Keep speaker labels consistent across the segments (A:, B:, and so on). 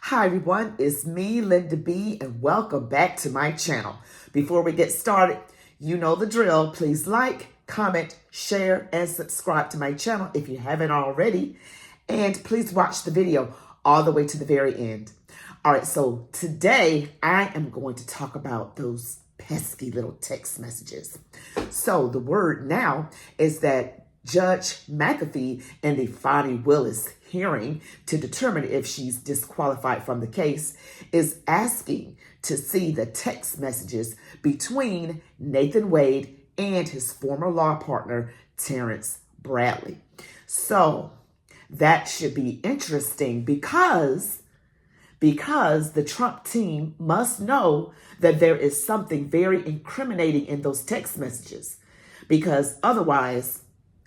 A: Hi everyone, it's me, Linda B, and welcome back to my channel. Before we get started, you know the drill. Please like, comment, share, and subscribe to my channel if you haven't already. And please watch the video all the way to the very end. All right, so today I am going to talk about those pesky little text messages. So the word now is that Judge McAfee in the Fani Willis hearing to determine if she's disqualified from the case is asking to see the text messages between Nathan Wade and his former law partner, Terrence Bradley. So that should be interesting because the Trump team must know that there is something very incriminating in those text messages, because otherwise,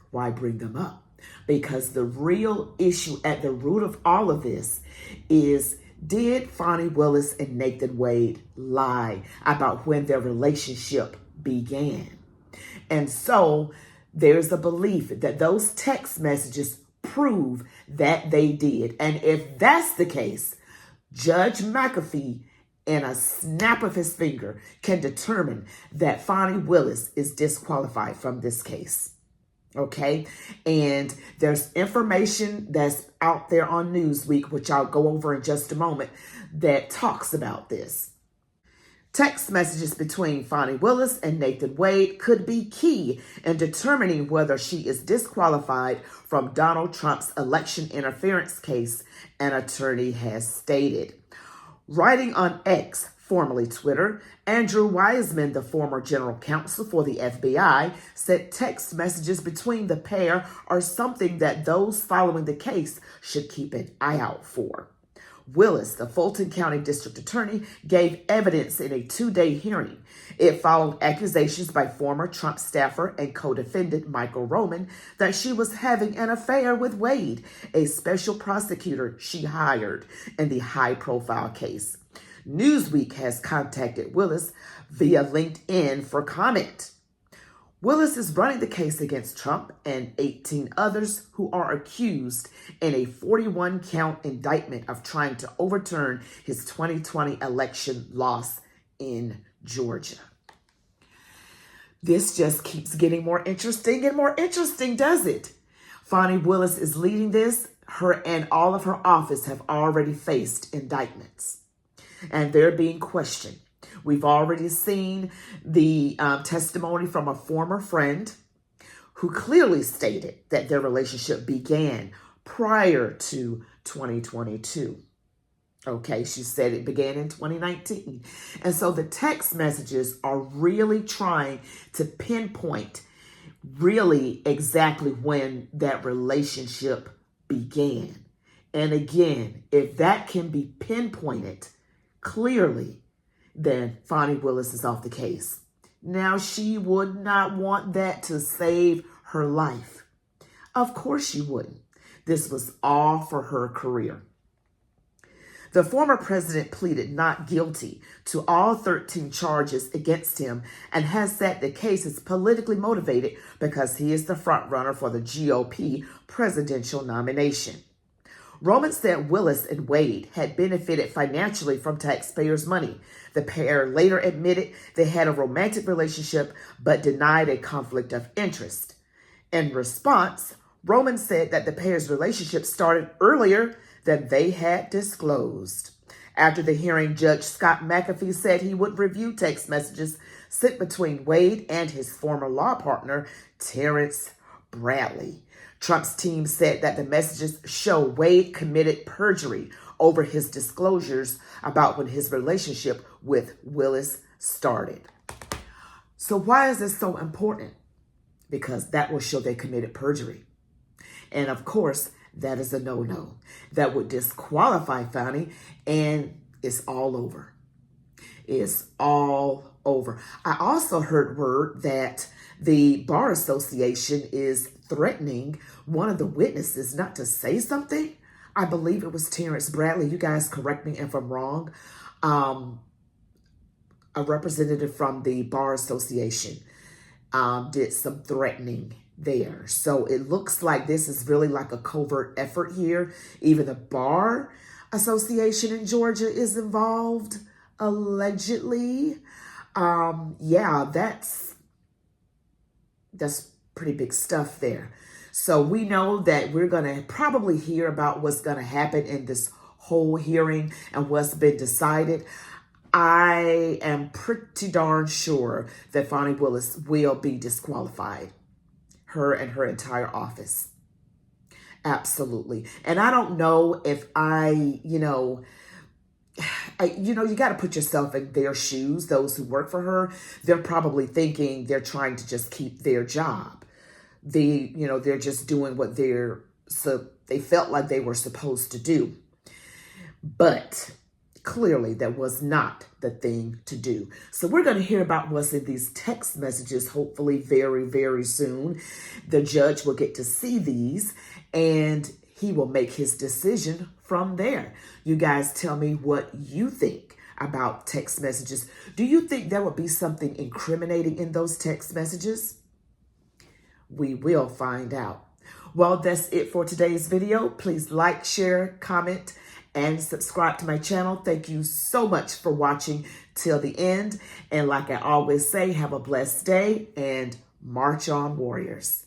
A: why bring them up? Because the real issue at the root of all of this is, did Fani Willis and Nathan Wade lie about when their relationship began? And so there's a belief that those text messages prove that they did. And if that's the case, Judge McAfee, in a snap of his finger, can determine that Fani Willis is disqualified from this case. Okay, and there's information that's out there on Newsweek, which I'll go over in just a moment, that talks about this. Text messages between Fani Willis and Nathan Wade could be key in determining whether she is disqualified from Donald Trump's election interference case, an attorney has stated. Writing on X, formerly Twitter, Andrew Wiseman, the former general counsel for the FBI, said text messages between the pair are something that those following the case should keep an eye out for. Willis, the Fulton County District Attorney, gave evidence in a 2-day hearing. It followed accusations by former Trump staffer and co-defendant Michael Roman that she was having an affair with Wade, a special prosecutor she hired in the high-profile case. Newsweek has contacted Willis via LinkedIn for comment. Willis is running the case against Trump and 18 others who are accused in a 41-count indictment of trying to overturn his 2020 election loss in Georgia. This just keeps getting more interesting and more interesting, does it? Fani Willis is leading this. Her and all of her office have already faced indictments, and they're being questioned. We've already seen the testimony from a former friend who clearly stated that their relationship began prior to 2022. Okay, she said it began in 2019. And so the text messages are really trying to pinpoint really exactly when that relationship began. And again, if that can be pinpointed clearly, then Fani Willis is off the case. Now, she would not want that to save her life. Of course she wouldn't. This was all for her career. The former president pleaded not guilty to all 13 charges against him and has said the case is politically motivated because he is the frontrunner for the GOP presidential nomination. Roman said Willis and Wade had benefited financially from taxpayers' money. The pair later admitted they had a romantic relationship but denied a conflict of interest. In response, Roman said that the pair's relationship started earlier than they had disclosed. After the hearing, Judge Scott McAfee said he would review text messages sent between Wade and his former law partner, Terrence Bradley. Trump's team said that the messages show Wade committed perjury over his disclosures about when his relationship with Willis started. So why is this so important? Because that will show they committed perjury. And of course, that is a no-no. That would disqualify Fani, and it's all over. It's all over. I also heard word that the Bar Association is threatening one of the witnesses not to say something. I believe it was Terrence Bradley. You guys correct me if I'm wrong. A representative from the Bar Association did some threatening there. So it looks like this is really like a covert effort here. Even the bar Association in Georgia is involved, allegedly. Yeah, that's pretty big stuff there. So we know that we're going to probably hear about what's going to happen in this whole hearing and what's been decided. I am pretty darn sure that Fani Willis will be disqualified, her and her entire office. Absolutely. And I don't know if you got to put yourself in their shoes, those who work for her. They're probably thinking they're trying to just keep their job. They're just doing what they felt like they were supposed to do. But clearly that was not the thing to do. So we're going to hear about what's in these text messages, hopefully very, very soon. The judge will get to see these and he will make his decision from there. You guys tell me what you think about text messages. Do you think there would be something incriminating in those text messages? We will find out. Well, that's it for today's video. Please like, share, comment, and subscribe to my channel. Thank you so much for watching till the end. And like I always say, have a blessed day and march on, warriors.